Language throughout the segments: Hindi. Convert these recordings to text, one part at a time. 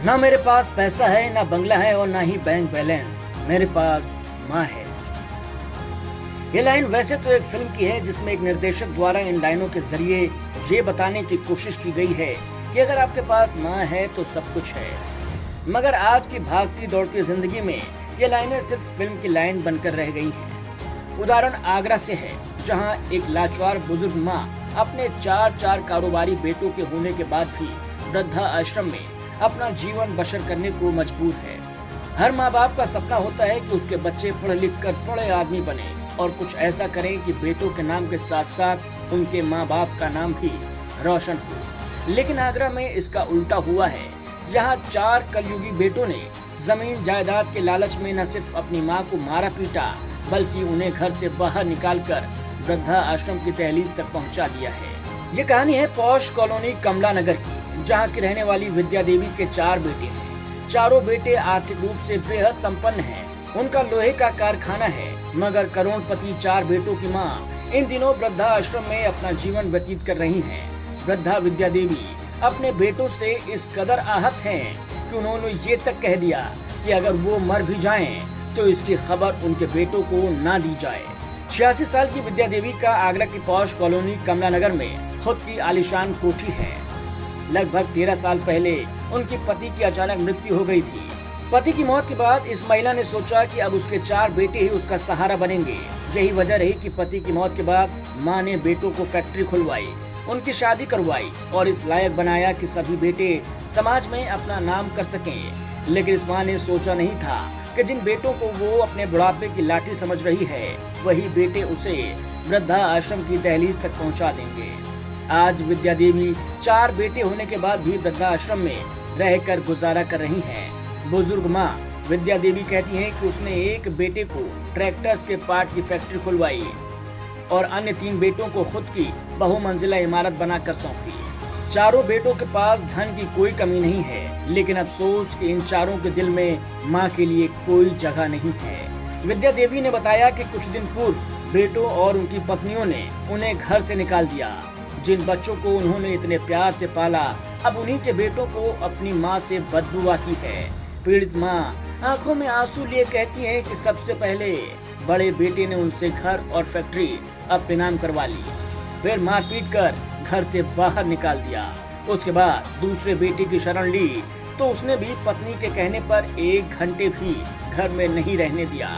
ना मेरे पास पैसा है, ना बंगला है और ना ही बैंक बैलेंस, मेरे पास माँ है। ये लाइन वैसे तो एक फिल्म की है जिसमें एक निर्देशक द्वारा इन लाइनों के जरिए ये बताने की कोशिश की गई है कि अगर आपके पास माँ है तो सब कुछ है। मगर आज की भागती दौड़ती जिंदगी में ये लाइनें सिर्फ फिल्म की लाइन बनकर रह गई हैं। उदाहरण आगरा से है, जहां एक लाचार बुजुर्ग माँ अपने चार कारोबारी बेटों के होने के बाद भी वृद्धा आश्रम में अपना जीवन बसर करने को मजबूर है। हर माँ बाप का सपना होता है कि उसके बच्चे पढ़ लिख कर बड़े आदमी बने और कुछ ऐसा करें कि बेटों के नाम के साथ साथ उनके माँ बाप का नाम भी रोशन हो। लेकिन आगरा में इसका उल्टा हुआ है। यहाँ 4 कलयुगी बेटों ने जमीन जायदाद के लालच में न सिर्फ अपनी माँ को मारा पीटा, बल्कि उन्हें घर से बाहर निकालकर वृद्धा आश्रम की दहलीज तक पहुँचा दिया है। ये कहानी है पौष कॉलोनी कमला नगर की, जहाँ की रहने वाली विद्या देवी के 4 बेटे हैं। चारों बेटे आर्थिक रूप से बेहद संपन्न हैं। उनका लोहे का कारखाना है, मगर करोड़पति 4 बेटों की मां इन दिनों वृद्धा आश्रम में अपना जीवन व्यतीत कर रही हैं। वृद्धा विद्या देवी अपने बेटों से इस कदर आहत हैं कि उन्होंने ये तक कह दिया कि अगर वो मर भी जाएं तो इसकी खबर उनके बेटों को ना दी जाए। 86 साल की विद्या देवी का आगरा की पौष कॉलोनी कमला नगर में खुद की आलीशान कोठी है। लगभग 13 साल पहले उनके पति की अचानक मृत्यु हो गई थी। पति की मौत के बाद इस महिला ने सोचा कि अब उसके 4 बेटे ही उसका सहारा बनेंगे। यही वजह रही कि पति की मौत के बाद मां ने बेटों को फैक्ट्री खुलवाई, उनकी शादी करवाई और इस लायक बनाया कि सभी बेटे समाज में अपना नाम कर सकें। लेकिन इस मां ने सोचा नहीं था कि जिन बेटों को वो अपने बुढ़ापे की लाठी समझ रही है, वही बेटे उसे वृद्धा आश्रम की दहलीज तक पहुँचा देंगे। आज विद्या देवी 4 बेटे होने के बाद भी वृद्धा आश्रम में रहकर गुजारा कर रही हैं। बुजुर्ग माँ विद्या देवी कहती हैं कि उसने एक बेटे को ट्रैक्टर्स के पार्ट की फैक्ट्री खुलवाई और अन्य 3 बेटों को खुद की बहुमंजिला इमारत बनाकर सौंपी। चारों बेटों के पास धन की कोई कमी नहीं है, लेकिन अफसोस कि इन चारों के दिल में माँ के लिए कोई जगह नहीं है। विद्या देवी ने बताया कि कुछ दिन पूर्व बेटों और उनकी पत्नियों ने उन्हें घर से निकाल दिया। जिन बच्चों को उन्होंने इतने प्यार से पाला, अब उन्हीं के बेटों को अपनी माँ से बदबू आती है। पीड़ित माँ आंखों में आंसू लिए कहती है कि सबसे पहले बड़े बेटे ने उनसे घर और फैक्ट्री अपने नाम करवा ली, फिर मारपीट कर घर से बाहर निकाल दिया। उसके बाद दूसरे बेटे की शरण ली तो उसने भी पत्नी के कहने पर 1 घंटे भी घर में नहीं रहने दिया।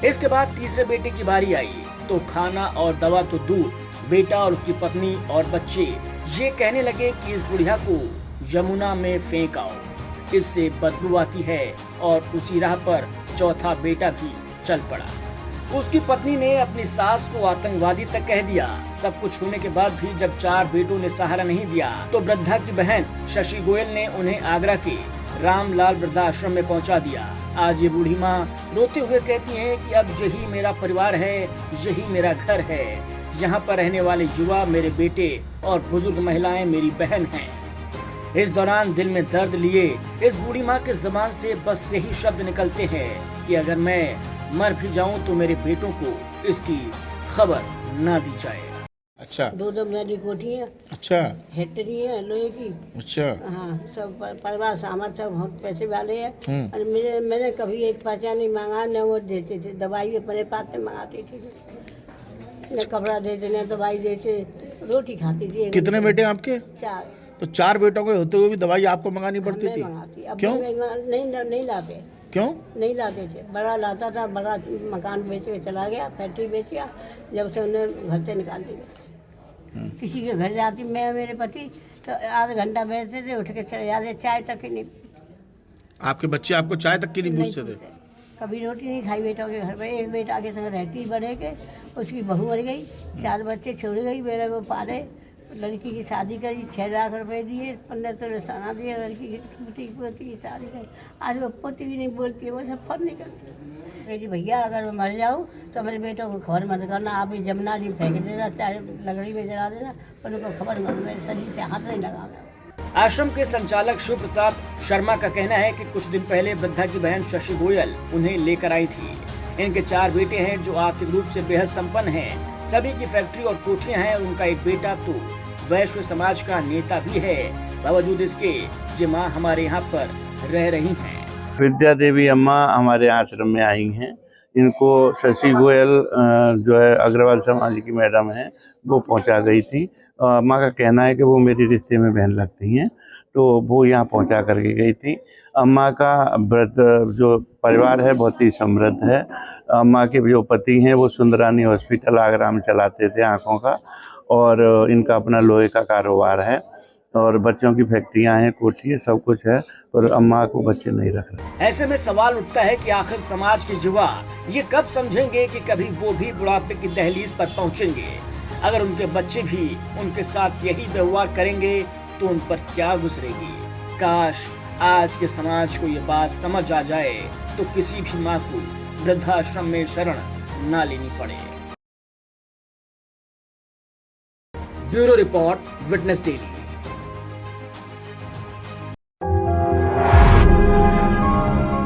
इसके बाद तीसरे बेटे की बारी आई तो खाना और दवा तो दूर, बेटा और उसकी पत्नी और बच्चे ये कहने लगे कि इस बुढ़िया को यमुना में फेंक आओ, इससे बदबू आती है। और उसी राह पर चौथा बेटा भी चल पड़ा। उसकी पत्नी ने अपनी सास को आतंकवादी तक कह दिया। सब कुछ होने के बाद भी जब 4 बेटों ने सहारा नहीं दिया तो वृद्धा की बहन शशि गोयल ने उन्हें आगरा के रामलाल वृद्धा आश्रम में पहुंचा दिया। आज ये बूढ़ी माँ रोते हुए कहती है कि अब यही मेरा परिवार है, यही मेरा घर है। यहाँ पर रहने वाले युवा मेरे बेटे और बुजुर्ग महिलाएं मेरी बहन हैं। इस दौरान दिल में दर्द लिए इस बूढ़ी माँ के ज़बान से बस यही शब्द निकलते हैं कि अगर मैं मर भी जाऊं तो मेरे बेटों को इसकी खबर ना दी जाए। अच्छा, 2 मेरी कोठी है। अच्छा, फैक्ट्री है लोहे की। अच्छा। हाँ, सब परिवार सामर्थ सब बहुत पैसे वाले हैं। और मैंने कभी एक पैसा नहीं मांगा, न वो देते थे। दवाई अपने पास से मंगाती थी, न कपड़ा देते न दवाई देते, रोटी खाती थी। कितने बेटे हैं आपके? 4। तो 4 बेटों के होते हुए भी दवाई आपको मंगानी पड़ती थी? अब क्यों? नहीं लाते। क्यों नहीं लाते थे? बड़ा लाता था, बड़ा मकान बेच के चला गया, फैक्ट्री बेच गया, जब से उन्हें घर से निकाल दिया। किसी के घर जाती मैं मेरे पति तो आधा घंटा बैठते थे, उठ के चले जाते, चाय तक ही नहीं। आपके बच्चे आपको चाय तक की नहीं पूछते थे? कभी रोटी नहीं खाई बेटों के घर पे। एक बेटा के संग रहती बड़े के, उसकी बहू मर गई, 4 बच्चे छोड़ गई, मेरे को पाले। लड़की की शादी करी, 6 लाख रुपए दिए, 15 तो साना दिए, लड़की की पोती की शादी करी। आज वो पोती भी नहीं बोलती है, वो सब फोन नहीं करती। कही भैया अगर मैं मर जाऊँ तो मेरे बेटों को खबर मत करना, आप ये जमुना जी फेंक देना, चाहे लगड़ी में जला देना, पर उनको खबर मत, मेरे शरीर से हाथ नहीं लगाना। आश्रम के संचालक शिव प्रसाद शर्मा का कहना है कि कुछ दिन पहले वृद्धा की बहन शशि गोयल उन्हें लेकर आई थी। इनके 4 बेटे हैं जो आर्थिक रूप से बेहद संपन्न हैं। सभी की फैक्ट्री और कोठियां हैं। उनका एक बेटा तो वैश्य समाज का नेता भी है। बावजूद इसके ये माँ हमारे यहाँ पर रह रही हैं। विद्या देवी अम्मा हमारे आश्रम में आई हैं। इनको शशि गोयल जो है अग्रवाल समाज की मैडम है, वो पहुंचा गई थी। अम्मा का कहना है कि वो मेरी रिश्ते में बहन लगती हैं, तो वो यहाँ पहुंचा करके गई थी। अम्मा का व्रत जो परिवार है बहुत ही समृद्ध है। अम्मा के जो पति हैं वो सुंदरानी हॉस्पिटल आगरा में चलाते थे आँखों का, और इनका अपना लोहे का कारोबार है और बच्चों की फैक्ट्रियां हैं, कोठी है, सब कुछ है, पर अम्मा को बच्चे नहीं रख रहे। ऐसे में सवाल उठता है कि आखिर समाज के युवा ये कब समझेंगे कि कभी वो भी बुढ़ापे की दहलीज पर पहुंचेंगे। अगर उनके बच्चे भी उनके साथ यही व्यवहार करेंगे तो उन पर क्या गुजरेगी। काश आज के समाज को ये बात समझ आ जाए तो किसी भी माँ को वृद्धाश्रम में शरण न लेनी पड़े। Bureau report, witness daily.